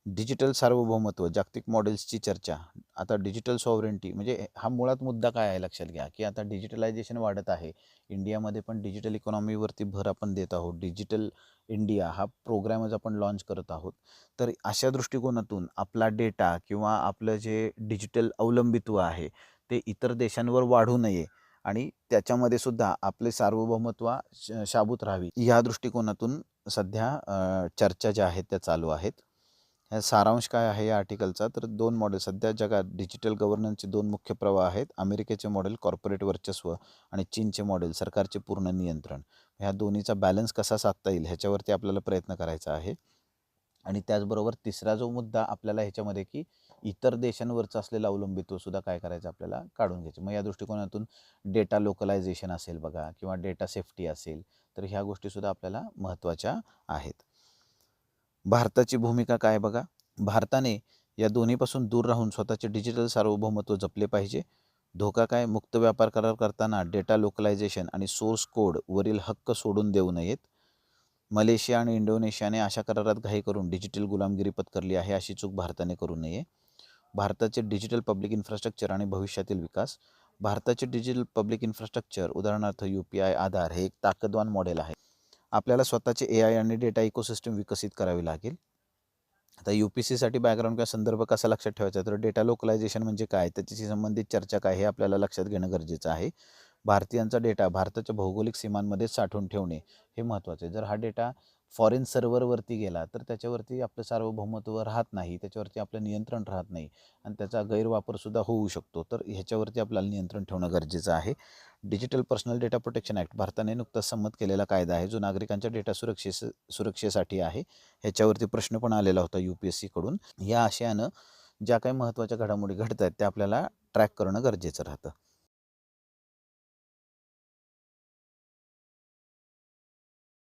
Digital सार्वभौमत्व, जागतिक मॉडेल्सची चर्चा. आता डिजिटल सॉव्हरेंटी म्हणजे हा मुळात मुद्दा काय आहे लक्षात घ्या, की आता डिजिटलायझेशन वाढत आहे. इंडियामध्ये पण डिजिटल इकॉनॉमीवरती भर आपण देत आहोत. डिजिटल इंडिया हा प्रोग्रामच आपण लॉन्च करत आहोत. तर अशा दृष्टिकोनातून आपला डेटा किंवा आपलं जे डिजिटल अवलंबित्व आहे ते इतर देशांवर वाढू नये आणि त्याच्यामध्ये सुद्धा आपले सार्वभौमत्व शाबूत राहावी, या दृष्टिकोनातून सध्या चर्चा ज्या आहेत त्या चालू आहेत. ह्या सारांश काय आहे या आर्टिकलचा, तर 2 मॉडेल सध्या जगात डिजिटल गव्हर्नन्सचे 2 मुख्य प्रवाह आहेत. अमेरिकेचे मॉडेल कॉर्पोरेट वर्चस्व आणि चीनचे मॉडेल सरकारचे पूर्ण नियंत्रण. ह्या दोन्हीचा बॅलन्स कसा साधता येईल ह्याच्यावरती आपल्याला प्रयत्न करायचा आहे. आणि त्याचबरोबर तिसरा जो मुद्दा आपल्याला ह्याच्यामध्ये, की इतर देशांवरचं असलेलं अवलंबित्व सुद्धा काय करायचं आपल्याला काढून घ्यायचं. मग या दृष्टिकोनातून डेटा लोकलायझेशन असेल बघा किंवा डेटा सेफ्टी असेल, तर ह्या गोष्टीसुद्धा आपल्याला महत्त्वाच्या आहेत. भारताची भूमिका काय बघा. भारताने या दोन्हीपासून दूर राहून स्वतःचे डिजिटल सार्वभौमत्व जपले पाहिजे. धोका काय, मुक्त व्यापार करार करताना डेटा लोकलायझेशन आणि सोर्स कोड वरील हक्क सोडून देऊ नयेत. मलेशिया आणि इंडोनेशियाने अशा करारात घाई करून डिजिटल गुलामगिरी पत्करली आहे, अशी चूक भारताने करू नये. भारताचे डिजिटल पब्लिक इन्फ्रास्ट्रक्चर आणि भविष्यातील विकास. भारताचे डिजिटल पब्लिक इन्फ्रास्ट्रक्चर उदाहरणार्थ UPI, आधार हे एक ताकदवान मॉडेल आहे. आपल्याला स्वतःचे AI आणि डेटा इकोसिस्टम विकसित करावे लागेल. आता UPSCसाठी बॅकग्राऊंड किंवा संदर्भ कसा लक्षात ठेवायचा, तर डेटा लोकलायझेशन म्हणजे काय, त्याच्याशी संबंधित चर्चा काय हे आपल्याला लक्षात घेणं गरजेचं आहे. भारतीयांचा डेटा भारताच्या भौगोलिक सीमांमध्येच साठवून ठेवणे हे महत्त्वाचं आहे. जर हा डेटा फॉरेन सर्व्हरवरती गेला तर त्याच्यावरती आपलं सार्वभौमत्व राहत नाही, त्याच्यावरती आपलं नियंत्रण राहत नाही आणि त्याचा गैरवापरसुद्धा होऊ शकतो. तर ह्याच्यावरती आपल्याला नियंत्रण ठेवणं गरजेचं आहे. Digital personal data protection act भारताने नुकताच संमत केलेला कायदा आहे, जो नागरिकांच्या डेटा सुरक्षेसाठी आहे. ह्याच्यावरती प्रश्न पण आलेला होता UPSCकडून. या आशयानं ज्या काही महत्त्वाच्या घडामोडी घडत आहेत त्या आपल्याला ट्रॅक करणं गरजेचं राहतं.